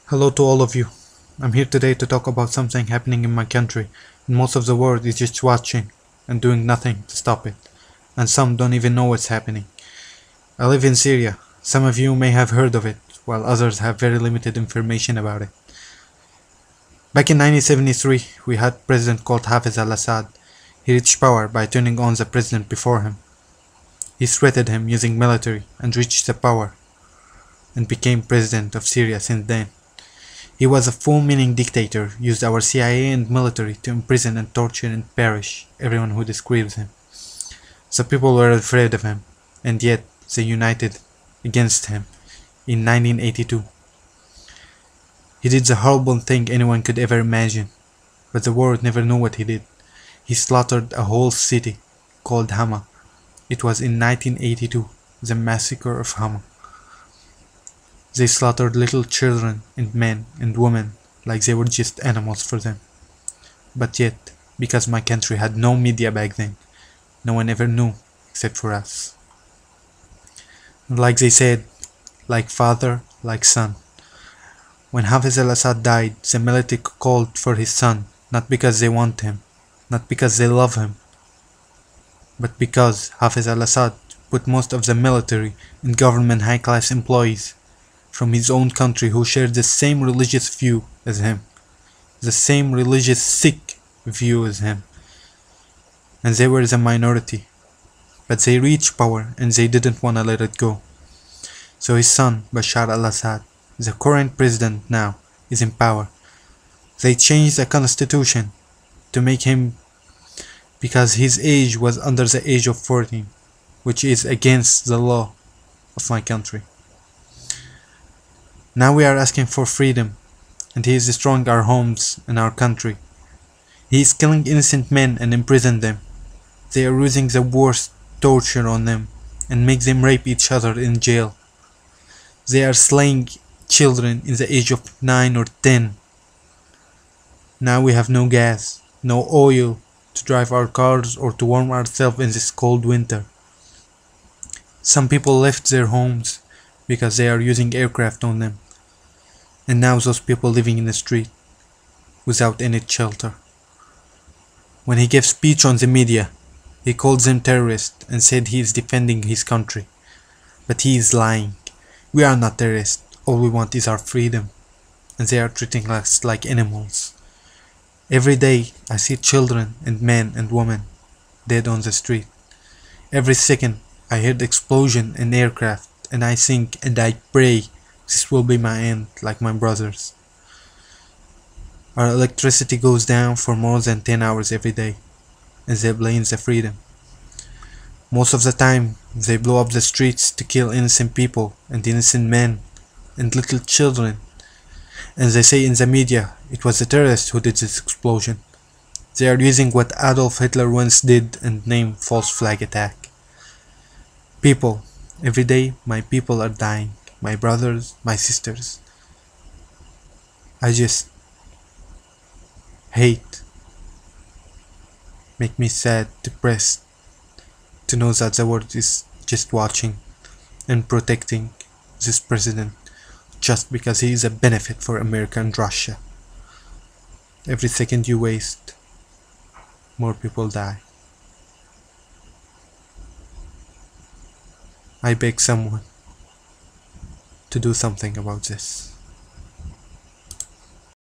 Hello to all of you. I'm here today to talk about something happening in my country, and most of the world is just watching and doing nothing to stop it, and some don't even know what's happening. I live in Syria. Some of you may have heard of it, while others have very limited information about it. Back in 1973, we had a president called Hafez al-Assad. He reached power by turning on the president before him. He threatened him using military and reached the power and became president of Syria since then. He was a full-meaning dictator, used our CIA and military to imprison and torture and perish everyone who disagrees him. The people were afraid of him, and yet they united against him in 1982. He did the horrible thing anyone could ever imagine, but the world never knew what he did. He slaughtered a whole city called Hama. It was in 1982, the massacre of Hama. They slaughtered little children and men and women like they were just animals for them. But yet, because my country had no media back then, no one ever knew except for us. And like they said, like father, like son. When Hafez al-Assad died, the military called for his son, not because they want him, not because they love him, but because Hafez al-Assad put most of the military and government high-class employees from his own country who shared the same religious view as him, the same religious sick view as him. And they were the minority, but they reached power and they didn't want to let it go. So his son, Bashar al-Assad, the current president now, is in power. They changed the constitution to make him, because his age was under the age of 14, which is against the law of my country. Now we are asking for freedom, and he is destroying our homes and our country. He is killing innocent men and imprisoning them. They are using the worst torture on them and make them rape each other in jail. They are slaying children in the age of 9 or 10. Now we have no gas, no oil to drive our cars or to warm ourselves in this cold winter. Some people left their homes because they are using aircraft on them. And now those people living in the street without any shelter. When he gave speech on the media, he called them terrorists and said he is defending his country. But he is lying. We are not terrorists. All we want is our freedom. And they are treating us like animals. Every day I see children and men and women dead on the street. Every second I hear the explosion and aircraft, and I think and I pray this will be my end, like my brothers. Our electricity goes down for more than 10 hours every day, and they blame the freedom. Most of the time, they blow up the streets to kill innocent people and innocent men and little children. And they say in the media, it was the terrorists who did this explosion. They are using what Adolf Hitler once did and named false flag attack. People, every day my people are dying. My brothers, my sisters. I just hate, make me sad, depressed, to know that the world is just watching and protecting this president just because he is a benefit for America and Russia. Every second you waste, more people die. I beg someone to do something about this.